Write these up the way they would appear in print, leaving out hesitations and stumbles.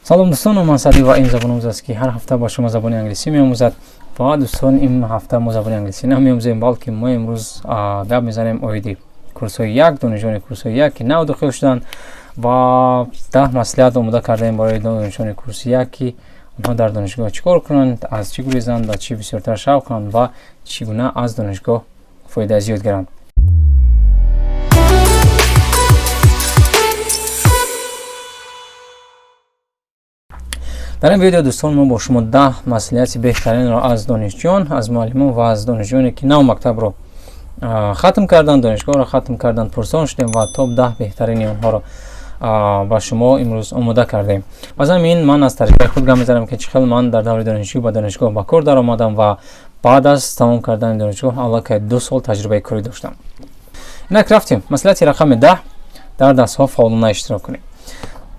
салом дӯстон, ман Сади ва ин забономӯз аст ки ҳар ҳафта ба шумо забони англисӣ меомӯзад. ва дӯстон, ин ҳафта мо забони англисӣ намеомӯзем, балки мо имрӯз гап мезанем оиди курсҳои 1, донишҷӯёни курсҳои 1 ки нав дохил шуданд ва 10 маслиҳат омода кардаем барои донишҷӯёни курси 1 ки онҳо дар донишгоҳ чӣ кор кунанд, аз чӣ гурезанд ва чӣ бисёртар шавқ кунанд ва чӣ гуна аз донишгоҳ фоидаи зиёд гиранд. дар ин видео дӯстон, мо бо шумо 10 маслиҳати беҳтаринро аз донишҷӯён, аз муаллимон ва аз донишҷӯёне ки нав мактабро хатм карданд, донишгоҳро хатм карданд, пурсон шудем ва топ 10 беҳтарини онҳоро ба шумо имрӯз омода кардем. аз ҳамин ман аз таҷрибаи худ гап мезанам ки чӣ хел ман дар даври донишҷӯӣ ба донишгоҳ ба кор даромадам ва баъд аз тамом кардани донишгоҳ аллакай 2 сол таҷрибаи корӣ доштам. инак рафтем. Маслиҳати рақами 10: дар дарсҳо фаъолона иштирок кунед.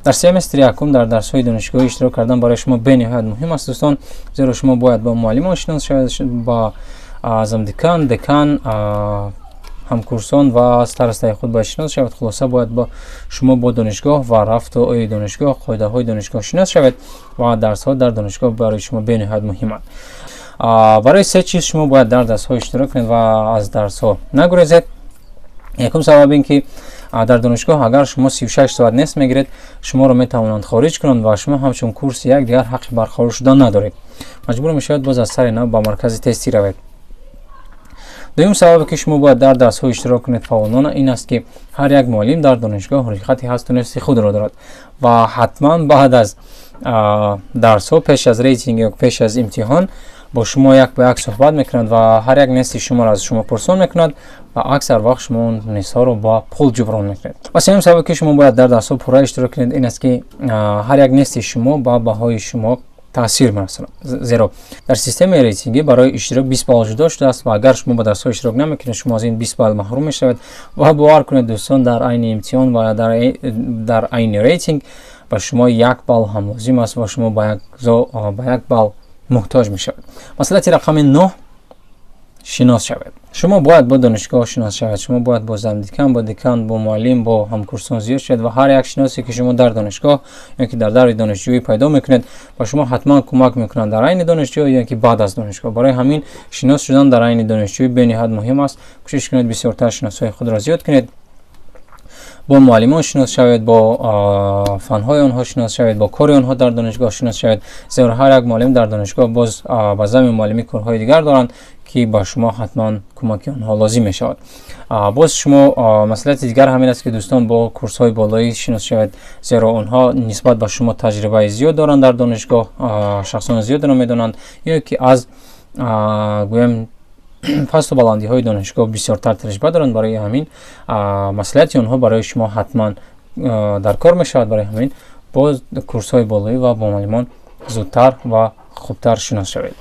дар семестри якум дар дарсҳои донишгоҳӣ иштирок кардан барои шумо бениҳоят муҳим аст дӯстон, зеро шумо бояд ба муаллимон шинос шавед, ба замдекан, декан, ҳамкурсон ва старостаи худ бояд шинос шавед. хулоса бояд шумо бо донишгоҳ ва рафту ои донишгоҳ, қоидаҳои донишгоҳ шинос шавед ва дарсҳо дар донишгоҳ барои шумо бениҳоят муҳиманд. барои се чиз шумо бояд дар дарсҳо иштирок кунед ва аз дарсҳо нагурезед. якум сабаб ин ки дар донишгоҳ агар шумо 36 соат нест мегиред, шуморо метавонанд хориҷ кунанд ва шумо ҳамчун курси 1 дигар ҳаққи бархорӣ шудан надоред. маҷбур мешавед боз аз сари нав ба маркази тестӣ равед. дуюм сабабе ки шумо бояд дар дарсҳо иштирок кунед фаъолона ин аст ки ҳар як муаллим дар донишгоҳ рӯйхати ҳасту нести худро дорад ва ҳатман баъд аз дарсҳо, пеш аз рейтинг ё пеш аз имтиҳон бо шумо як ба як суҳбат мекунад ва ҳар як нести шуморо аз шумо пурсон мекунад ва аксар вақт шумо он нестҳоро ба пул ҷуброн мекунед. ва сеюм сабабе ки шумо бояд дар дарсҳо пурра иштирок кунед ин аст ки ҳар як нести шумо ба баҳои шумо таъсир мерасонад. зеро дар системаи рейтингӣ барои иштирок 20 балл ҷудо шудааст ва агар шумо ба дарсҳо иштирок намекунед, шумо аз ин 20 балл маҳрум мешавед ва бовар кунед дӯстон, дар айни имтиҳон ва дар айни рейтинг ба шумо 1 балл ҳам лозим аст ва шумо ба 1 балл муҳтоҷ мешавед. маслиҳати рақами 9: шинос шавед. шумо бояд бо донишгоҳ шинос шавед. шумо бояд бо замдекан, бо декан, бо муаллим, бо ҳамкурсон зиёд шавед ва ҳар як шиносе ки шумо дар донишгоҳ ё ки дар даври донишҷӯӣ пайдо мекунед ба шумо ҳатман кӯмак мекунад дар айни донишҷӯ ё ки баъд аз донишгоҳ. барои ҳамин шинос шудан дар айни донишҷӯӣ бениҳоят муҳим аст. кӯшиш кунед бисёртар шиносҳои худро зиёд кунед, бо муаллимон шинос шавед, бо фанҳои онҳо шинос шавед, бо кори онҳо дар донишгоҳ шинос шавед, зеро ҳар як муаллим дар донишгоҳ боз ба замми муаллимӣ корҳои дигар доранд ки ба шумо ҳатман кӯмаки онҳо лозим мешавад. боз шумо маслиҳати дигар ҳамин аст ки дӯстон, бо курсҳои болоӣ шинос шавед, зеро онҳо нисбат ба шумо таҷрибаи зиёд доранд дар донишгоҳ, шахсони зиёдро медонанд ё ки аз гӯем пасту баландиҳои донишгоҳ бисёртар таҷриба доранд. барои ҳамин маслиҳати онҳо барои шумо ҳатман дар кор мешавад. барои ҳамин бо курсҳои болоӣ ва бо муаллимон зудтар ва хубтар шинос шавед.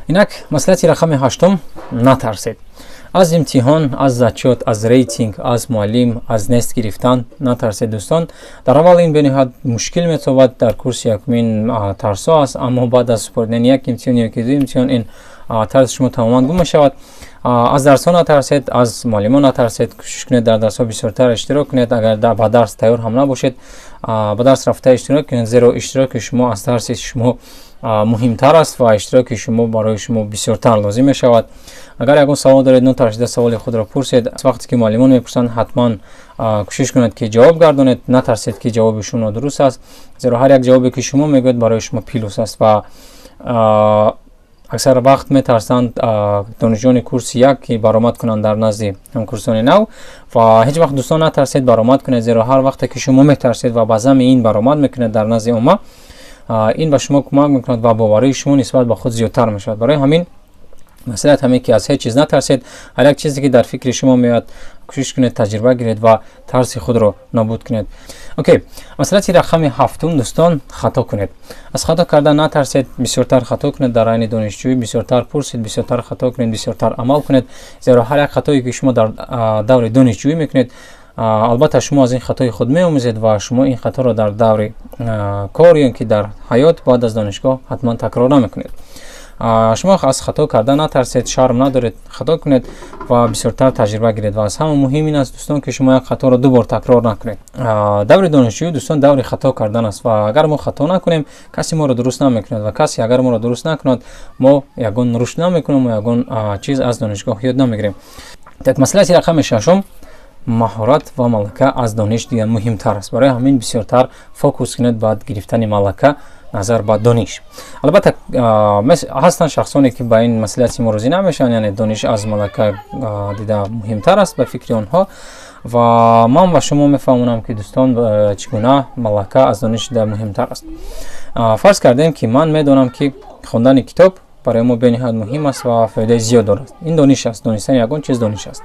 инак маслиҳати рақами 8: натарсед. аз имтиҳон, аз зачёт, аз рейтинг, аз муаллим, аз нест гирифтан натарсед дӯстон. дар аввал ин бениҳоят мушкил метавад, дар курси якумин тарсо аст, аммо баъд аз супоридани як имтиҳон ё ки ду имтиҳон ин тарс шумо тамоман гум мешавад. аз дарсҳо натарсед, аз муаллимон натарсед. кӯшиш кунед дар дарсҳо бисёртар иштирок кунед. агар ба дарс тайёр ҳам набошед, ба дарс рафта иштирок кунед, зеро иштироки шумо аз дарси шумо муҳимтар аст ва иштироки шумо барои шумо бисёртар лозим мешавад. агар ягон савол доред, нотарсида саволи худро пурсед. вақте ки муаллимон мепурсанд, ҳатман кӯшиш кунед ки ҷавоб гардонед. натарсед ки ҷавоби шумо нодуруст аст, зеро ҳар як ҷавобе ки шумо мегӯед барои шумо плюс аст ва аксар вақт метарсанд донишҷӯёни курси 1 ки баромад кунанд дар назди ҳамкурсони нав ва ҳеҷ вақт дӯстон натарсед баромад кунед, зеро ҳар вақте ки шумо метарсед ва ба замми ин баромад мекунед дар назди умма, ин ба шумо кӯмак мекунад ва боварии шумо нисбат ба худ зиёдтар мешавад. барои ҳамин маслиҳат ҳаме ки аз ҳеҷ чиз натарсед. ҳар як чизе ки дар фикри шумо меояд, кӯшиш кунед таҷриба гиред ва тарси худро нобуд кунед. окей, маслиҳати рақами 7: дӯстон, хато кунед. аз хато кардан натарсед. бисёртар хато кунед дар айни донишҷӯӣ, бисёртар пурсед, бисёртар хато кунед, бисёртар амал кунед, зеро ҳар як хатое ки шумо дар даври донишҷӯӣ мекунед, албатта шумо аз ин хатои худ меомӯзед ва шумо ин хаторо дар даври кор ё ки дар ҳаёт баъд аз донишгоҳ ҳатман такрор намекунед. шумо аз хато кардан натарсед, шарм надоред, хато кунед ва бисёртар таҷриба гиред. Ва аз ҳама муҳим ин аст дӯстон ки шумо як хаторо ду бор такрор накунед. даври донишҷӯӣ дӯстон даври хато кардан аст ва агар мо хато накунем, касе моро дуруст намекунад ва касе агар моро дуруст накунад, мо ягон рушд намекунем ва ягон чиз аз донишгоҳ ёд намегирем. Так маслиҳати рақами шашум, маҳорат ва малака аз дониш дигар муҳимтар аст. Барои ҳамин бисёртар фокус кунед ба гирифтани малака назар ба дониш. Албатта ҳастанд шахсоне ки ба ин маслиҳати мо розӣ намешаванд, яъне дониш аз малака дида муҳимтар аст ба фикри онҳо. ва ман ба шумо мефаҳмонам ки дӯстон чӣ гуна малака аз дониш дида муҳимтар аст. фарз кардем ки ман медонам ки хондани китоб барои мо бениҳоят муҳим аст ва фоидаи зиёд дорад. Ин дониш аст, донистани ягон чиз дониш аст.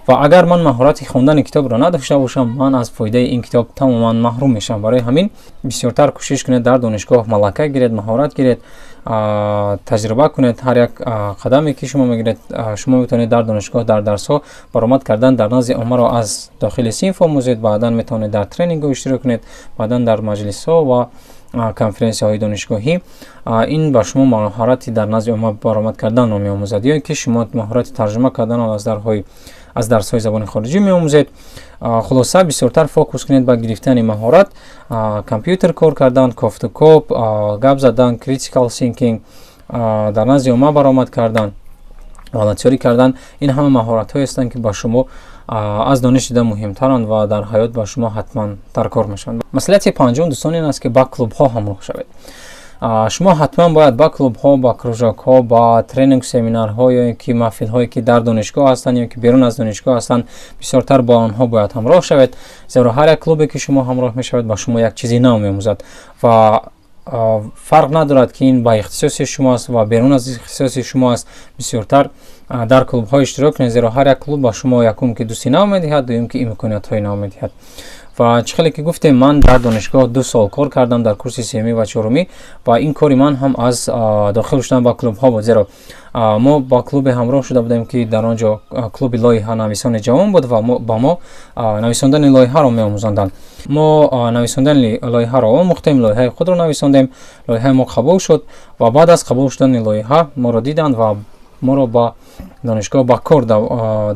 ва агар ман маҳорати хондани китобро надошта бошам, ман аз фоидаи ин китоб тамоман маҳрум мешавам. барои ҳамин бисёртар кӯшиш кунед дар донишгоҳ малака гиред, маҳорат гиред, таҷриба кунед. ҳар як қадаме ки шумо мегиред, шумо метавонед дар донишгоҳ дар дарсҳо баромад кардан дар назди оммаро аз дохили синф омӯзед, баъдан метавонед дар тренингҳо иштирок кунед, баъдан дар маҷлисҳо ва конференсияҳои донишгоҳӣ. ин ба шумо маҳорати дар назди умма баромад карданро меомӯзад, ё ин ки шумо маҳорати тарҷума карданро аз дарсҳои забони хориҷӣ меомӯзед. хулоса бисёртар фокус кунед ба гирифтани маҳорат, компютер кор кардан, кофтукоп, гап задан, critical thinking, дар назди умма баромад кардан, волонтёрӣ кардан. ин ҳама маҳоратҳое ҳастанд ки ба шумо аз дониш дида муҳимтаранд ва дар ҳаёт ба шумо ҳатман дар кор мешаванд. маслиҳати панҷум дӯстон ин аст ки ба клубҳо ҳамроҳ шавед. шумо ҳатман бояд ба клубҳо, ба кружокҳо, ба тренинг семинарҳо ё ин ки маҳфилҳое ки дар донишгоҳ ҳастанд ё ки берун аз донишгоҳ ҳастанд, бисёртар ба онҳо бояд ҳамроҳ шавед. зеро ҳар як клубе ки шумо ҳамроҳ мешавед ба шумо як чизи нав меомӯзад ва фарқ надорад ки ин ба ихтисоси шумо аст ва берун аз ихтисоси шумо аст. бисёртар дар клубҳо иштирок кунед, зеро ҳар як клуб ба шумо якум ки дӯсти нав медиҳад, дуюм ки имкониятҳои нав медиҳад. ва чӣ хеле ки гуфтем, ман дар донишгоҳ 2 сол кор кардам дар курси сеюмӣ ва чорумӣ ва ин кори ман ҳам аз дохил шудан ба клубҳо буд. зеро мо ба клубе ҳамроҳ шуда будем ки дар он ҷо клуби лоиҳа нависони ҷавон буд ва ба мо нависондани лоиҳаро меомӯзонданд. мо нависондани лоиҳаро омӯхтем, лоиҳаи худро нависондем, лоиҳаи мо қабул шуд ва баъд аз қабул шудани лоиҳа моро диданд ва моро ба донишгоҳ ба кор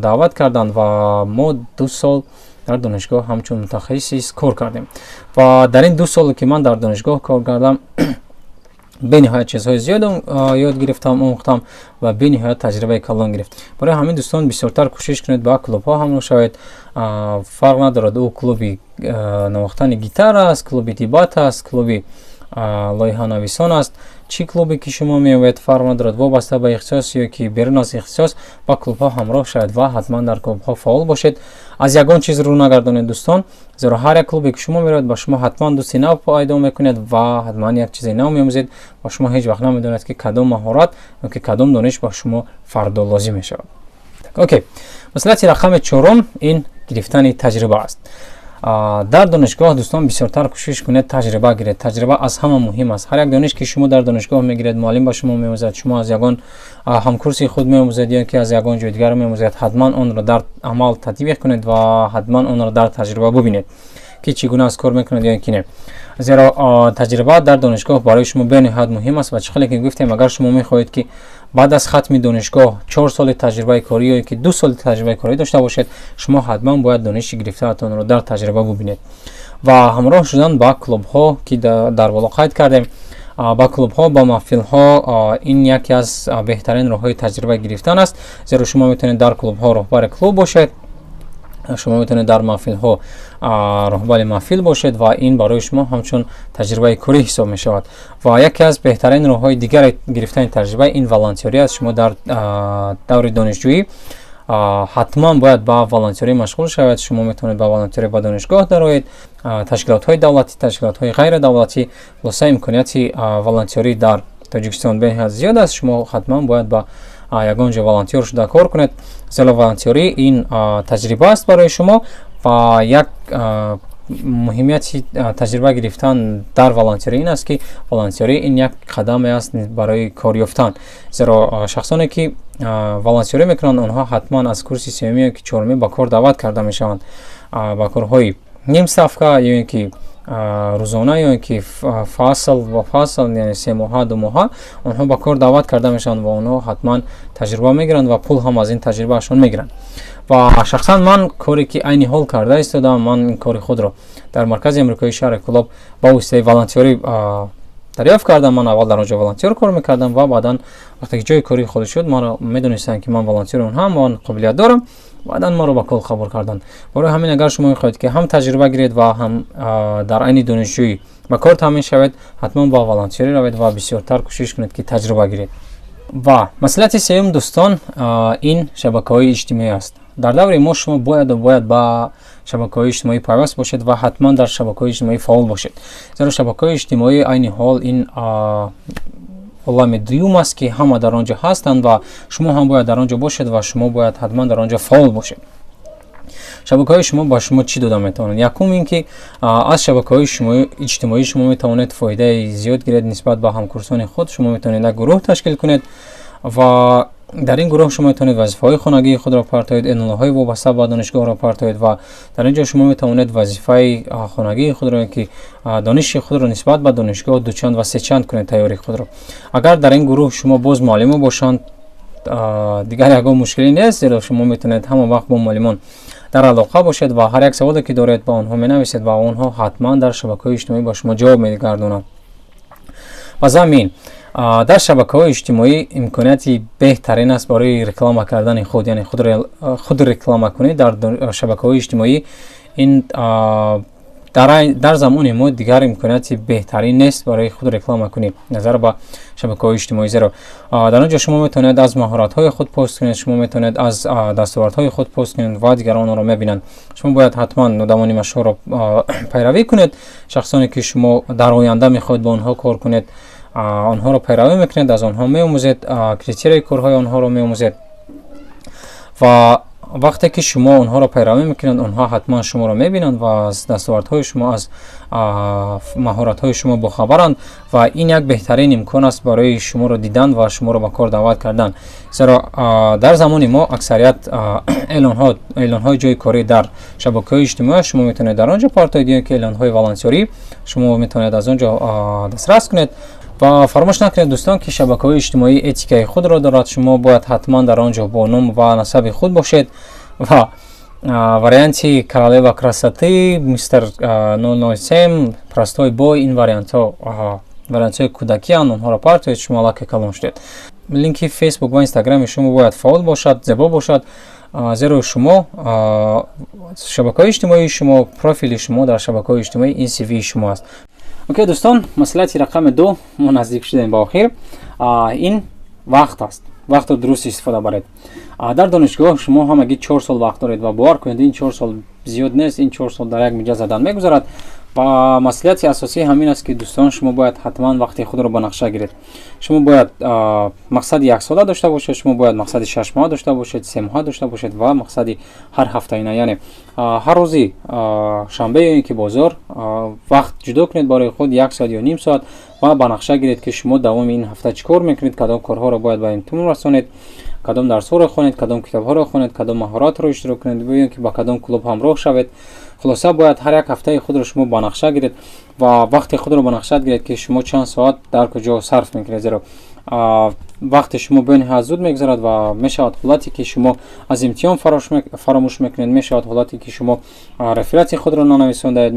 даъват карданд ва мо 2 сол дар донишгоҳ ҳамчун мутахассис кор кардем. ва дар ин 2 соле ки ман дар донишгоҳ кор кардам, бениҳоят чизҳои зиёд ёд гирифтам, омӯхтам ва бениҳоят таҷрибаи калон гирифт. барои ҳамин дӯстон бисёртар кӯшиш кунед ба клубҳо ҳамроҳ шавед. фарқ надорад ӯ клуби навохтани гитара аст, клуби дебат аст, клуби лоиҳанависон аст, чӣ клубе ки шумо меояд, фарқ надорад, вобаста ба ихтисос ё ки берун аз ихтисос, ба клубҳо ҳамроҳ шавед ва ҳатман дар клубҳо фаъол бошед. аз ягон чиз рӯ нагардонед дӯстон, зеро ҳар як клубе ки шумо меравед ба шумо ҳатман дӯсти нав пайдо мекунед ва ҳатман як чизи нав меомӯзед ва шумо ҳеҷ вақт намедонед ки кадом маҳорат ё ки кадом дониш ба шумо фардо лозим мешавад. окей, маслиҳати рақами 4 ин гирифтани таҷриба аст. дар донишгоҳ дӯстон бисёртар кӯшиш кунед таҷриба гиред. таҷриба аз ҳама муҳим аст. ҳар як дониш ки шумо дар донишгоҳ мегиред, муаллим ба шумо меомӯзад, шумо аз ягон ҳамкурси худ меомӯзед ё ки аз ягон ҷои дигар меомӯзед, ҳатман онро дар амал татбиқ кунед ва ҳатман онро дар таҷриба бубинед ки чӣ гуна аз кор мекунад ё ки не. зеро таҷриба дар донишгоҳ барои шумо бениҳоят муҳим аст ва чӣ хеле ки гуфтем, агар шумо мехоҳед ки баъд аз хатми донишгоҳ 4 соли таҷрибаи корӣ ё ки 2 соли таҷрибаи корӣ дошта бошед, шумо ҳатман бояд дониши гирифтаатонро дар таҷриба бубинед. ва ҳамроҳ шудан ба клубҳо ки дар боло қайд кардем, ба клубҳо, ба маҳфилҳо, ин яке аз беҳтарин роҳҳои таҷриба гирифтан аст. зеро шумо метавонед дар клубҳо роҳбари клуб бошед, шумо метавонед дар маҳфилҳо роҳбари маҳфил бошед ва ин барои шумо ҳамчун таҷрибаи корӣ ҳисоб мешавад. ва яке аз беҳтарин роҳҳои дигари гирифтани таҷриба ин волонтёрӣ аст. шумо дар даври донишҷӯӣ ҳатман бояд ба волонтёрӣ машғул шавед. шумо метавонед ба волонтёрӣ ба донишгоҳ дароед, ташкилотҳои давлатӣ, ташкилотҳои ғайрадавлатӣ, хулоса имконияти волонтёрӣ дар тоҷикистон бениҳоят зиёд аст. шумо ҳатман бояд ба ягон ҷо волонтёр шуда кор кунед. зеро волонтёрӣ ин таҷриба аст барои шумо ва як муҳимияти таҷриба гирифтан дар волонтёрӣ ин аст ки волонтёрӣ ин як қадаме аст барои кор ёфтан. зеро шахсоне ки волонтёрӣ мекунанд, онҳо ҳатман аз курси сеюмӣ ё ки чорумӣ ба кор даъват карда мешаванд, ба корҳои ним ставка ё ин ки рӯзона ё ки фасл ва фасл, яъне 3 моҳа 2 моҳа онҳо ба кор даъват карда мешаванд ва онҳо ҳатман таҷриба мегиранд ва пул ҳам аз ин таҷрибаашон мегиранд. ва шахсан ман коре ки айни ҳол карда истодам, ман ин кори худро дар маркази амрикои шаҳри Кӯлоб ба воситаи волонтёрӣ дарёфт кардам. Ман аввал дар онҷо волонтёр кор мекардам ва баъдан вақте ки ҷои кори холӣ шуд, маро медонистанд ки ман волонтёри онҳам ва қобилият дорам. баъдан маро ба кол қабул карданд. барои ҳамин агар шумо мехоҳед ки ҳам таҷриба гиред ва ҳам дар айни донишҷӯӣ ба кор таъмин шавед, ҳатман ба волонтёрӣ равед ва бисёртар кӯшиш кунед ки таҷриба гиред. ва маслиҳати сеюм дӯстон, ин шабакаҳои иҷтимоӣ аст. дар даври мо шумо бояд ба шабакаҳои иҷтимоӣ пайваст бошед ва ҳатман дар шабакаҳои иҷтимоӣ фаъол бошед. зеро шабакаҳои иҷтимоӣ айни ҳол ин олами дуюм аст ки ҳама дар он ҷо ҳастанд ва шумо ҳам бояд дар он ҷо бошед ва шумо бояд ҳатман дар он ҷо фаъол бошед. шабакаҳои шумо ба шумо чӣ дода метавонанд? Якум ин ки аз шабакаҳои иҷтимоӣ шумо метавонед фоидаи зиёд гиред нисбат ба ҳамкурсони худ. Шумо метавонед як гурӯҳ ташкил кунед ва дар ин гурӯҳ шумо метавонед вазифаҳои хонагии худро партоед, эълонҳои вобаста ба донишгоҳро партоед ва дар ин ҷо шумо метавонед вазифаи хонагии худро, ки дониши худро нисбат ба донишгоҳ дучанд ва сечанд кунед таёрии худро. агар дар ин гурӯҳ шумо боз муаллимон бошанд, дигар ягон мушкилӣ нест, зеро шумо метавонед ҳама вақт бо муаллимон дар алоқа бошед ва ҳар як саволе ки доред ба онҳо менависед ва онҳо ҳатман дар шабакаҳои иҷтимоӣ ба шумо ҷавоб мегардонанд. ва замин дар шабакаҳои иҷтимоӣ имконияти беҳтарин аст барои реклама кардани худ, яъне худ реклама кунед дар шабакаҳои иҷтимоӣ. ин дар замони мо дигар имконияти беҳтарин нест барои худ реклама кунед назар ба шабакаҳои иҷтимоӣ. зеро дар он ҷо шумо метавонед аз маҳоратҳои худ пост кунед, шумо метавонед аз дастовардҳои худ пост кунед ва дигарон онро мебинанд. шумо бояд ҳатман нодамони машҳурро пайравӣ кунед. шахсоне ки шумо дар оянда мехоҳед ба онҳо кор кунед, онҳоро пайравӣ мекунед, аз онҳо меомӯзед, критерияи корҳои онҳоро меомӯзед ва вақте ки шумо онҳоро пайравӣ мекунед, онҳо ҳатман шуморо мебинанд ва аз дастовардҳои шумо, аз маҳоратҳои шумо бохабаранд ва ин як беҳтарин имкон аст барои шуморо дидан ва шуморо ба кор даъват кардан. зеро дар замони мо аксарият эълонҳои ҷойи корӣ дар шабакаҳои иҷтимоӣ шумо метавонед дар он ҷо партоед, ё ки эълонҳои волонтёрӣ шумо метавонед аз он ҷо дастрас кунед. ва фаромӯш накунед дӯстон ки шабакаҳои иҷтимоӣ этикаи худро дорад. шумо бояд ҳатман дар он ҷо бо ном ва насаби худ бошед ва варианти королева красоты, мистер 007, простой бой, ин вариантҳои кӯдакианд, онҳоро партоед, шумо лаке калон шудед. линки фейсбук ва инстаграми шумо бояд фаъол бошад, зебо бошад, зеро шумо шабакаҳои иҷтимоии шумо, профили шумо дар шабакаҳои иҷтимоӣ ин CV шумо аст. окей дӯстон, маслиҳати рақами 2 мо наздик шудем ба охир. ин вақт аст. вақтро дуруст истифода баред. дар донишгоҳ шумо ҳамагӣ 4 сол вақт доред ва бовар кунед ин 4 сол зиёд нест, ин 4 сол дар як миҷа задан мегузарад. ва маслиҳати асосӣ ҳамин аст ки дӯстон шумо бояд ҳатман вақти худро ба нақша гиред. шумо бояд мақсади 1 сола дошта бошед, шумо бояд мақсади 6 моҳа дошта бошед, 3 моҳа дошта бошед ва мақсади ҳар ҳафтаина, яъне ҳар рӯзи шанбе ё ин ки бозор вақт ҷудо кунед барои худ 1 соат ё ним соат ва ба нақша гиред ки шумо давоми ин ҳафта чӣ кор мекунед, кадом корҳоро бояд ба интимом расонед, кадом дарсҳоро хонед, кадом китобҳоро хонед, кадом маҳоратро иштирок кунед, ё ки ба кадом клуб ҳамроҳ шавед. хулоса бояд ҳар як ҳафтаи худро шумо ба нақша гиред ва вақти худро ба нақша гиред ки шумо чанд соат дар куҷо сарф мекунед. зеро вақти шумо бениҳоят зуд мегузарад ва мешавад ҳолате ки шумо аз имтиҳон фаромӯш мекунед, мешавад ҳолате ки шумо реферати худро нанависондаед,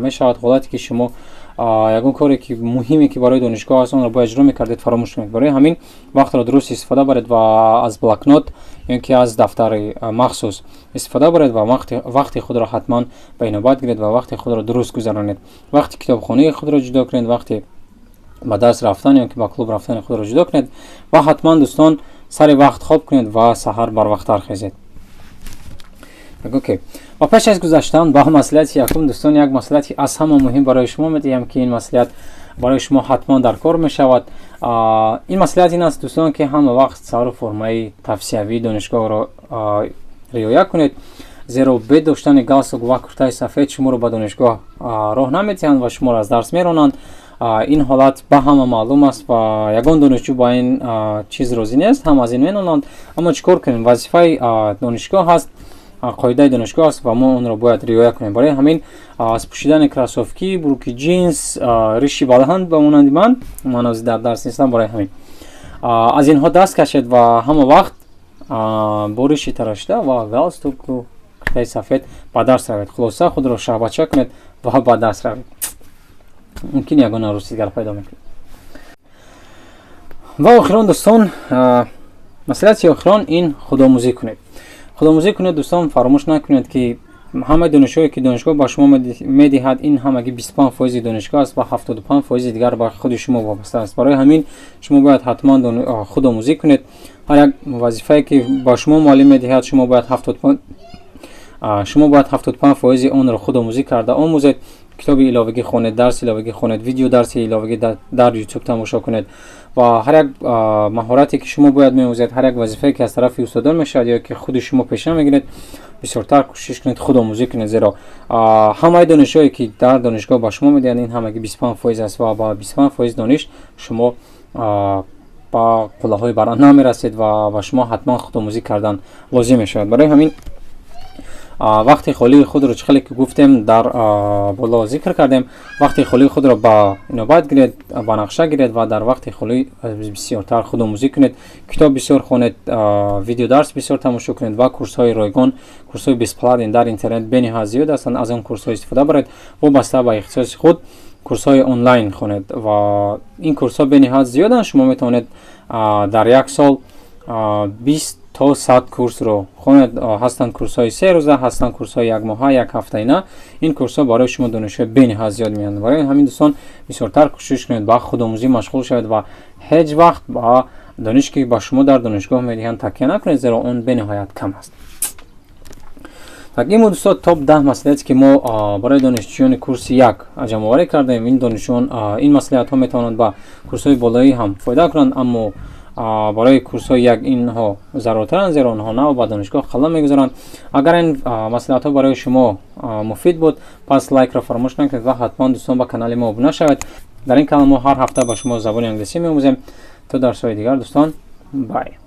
мешавад ҳолате ки шумо ягон коре ки муҳиме ки барои донишгоҳ аст онро бояд ҷудо мекардед фаромӯш мекунед. барои ҳамин вақтро дуруст истифода баред ва аз блокнот ё ки аз дафтари махсус истифода баред ва вақти худро ҳатман ба инобат гиред ва вақти худро дуруст гузаронед. вақти китобхонии худро ҷудо кунед, вақти ба дарс рафтан ё ки ба клуб рафтани худро ҷудо кунед ва ҳатман дӯстон сари вақт хоб кунед ва саҳар барвақттар хезед. окей. ва пеш аз гузаштан ба маслиҳати якум дӯстон, як маслиҳати аз ҳама муҳим барои шумо медиҳам ки ин маслиҳат барои шумо ҳатман дар кор мешавад. ин маслиҳат ин аст дӯстон ки ҳама вақт сару формаи тавсиявии донишгоҳро риоя кунед, зеро бе доштани галстук ва куртаи сафед шуморо ба донишгоҳ роҳ намедиҳанд ва шуморо аз дарс меронанд. ин ҳолат ба ҳама маълум аст ва ягон донишҷӯ ба ин чиз розӣ нест, ҳама аз ин менонанд. аммо чӣ кор кунем? вазифаи донишгоҳ аст قاعده دانشگاه است و ما اون را باید رعایت کنیم. برای همین از پوشیدن کراسوفکی، بروک جینز، ریشی بالهند به مانند من از در درس نیستم، برای همین از اینها دست کشید و همه وقت با ریشی تراشته و گالستوک و کرته سفید به درس روید. خلاصه خود را شعبچه کنید و به درس روید. ممکن یگانه رسیدگی پیدا میکنید. و آخران دوستان، مسئله آخران این خودآموزی کنید. خودآموزی کنید دوستان، فراموش نکنید که همه دانشجویی که دانشگاه با شما میدهد این همگی 25% دانشگاه است و 75% دیگر به خود شما وابسته است. برای همین شما باید حتما خودآموزی کنید. هر یک وظیفه‌ای که با شما معلم میدهد شما باید 75% اون را خودآموزی کرده آموزید. کتاب علاوگی خوانید، درس علاوگی خوانید، ویدیو درس علاوگی در یوتیوب تماشا کنید و هر یک مهارتی که شما باید می‌آموزید، هر یک وظیفه‌ای که از طرف استادان میشد یا که خود شما پیش میگیرید، بسیارتر کوشش کنید خودآموزی کنید، زیرا همه دانشجویی که در دانشگاه با شما میدهند این همگی 25% است و با 25% دانش شما با قله‌های برنده نمی‌رسید و شما حتما خودآموزی کردن لازم میشود. برای همین وقتی خالی خود را چخلی که گفتیم در بالا ذکر کردیم، وقتی خالی خود را با نوبت گیرید، با نقشه گیرید و در وقتی خالی بسیارتر خودآموزی کنید، کتاب بسیار خوانید، ویدیو درس بسیار تماشا کنید و کورس های رایگان، کورس های بیسپلات در اینترنت بینها زیاد هستند، از آن کورس ها استفاده برید و بسته به اختصاص خود کورس های آنلاین خوانید و این کورس ها بینها زیادن. شما میتونید در یک سال 20 تا 100 کورس رو خوانید. هستند کورس های 3 روزه، هستند کورس های 1 ماه، 1 هفته نه. این کورس ها برای شما دانشجو بینها زیاد میان. برای همین دوستان بسیارتر کوشش کنید با خودآموزی مشغول شوید و هیچ وقت با دانشی که با شما در دانشگاه میدهند تکیه نکنید، زیرا اون بینهایت کم است. так این دوستان توپ 10 مسئولیتی که ما برای دانشجویان کورس 1 جمع آوری کردیم. این دانشجویان این مسئولیت ها میتوانند با کورس های بالایی هم فایده کنند، اما برای کورس های 1 اینها ضرورترند، زیرا آنها نه با دانشگاه خلا میگذارند. اگر این مسئولیت ها برای شما مفید بود، پس لایک را فراموش نکنید و حتما دوستان با کانال ما ابونه شوید. در این کانال ما هر هفته با شما زبان انگلیسی می‌آموزیم. تا درس‌های دیگر دوستان، بای.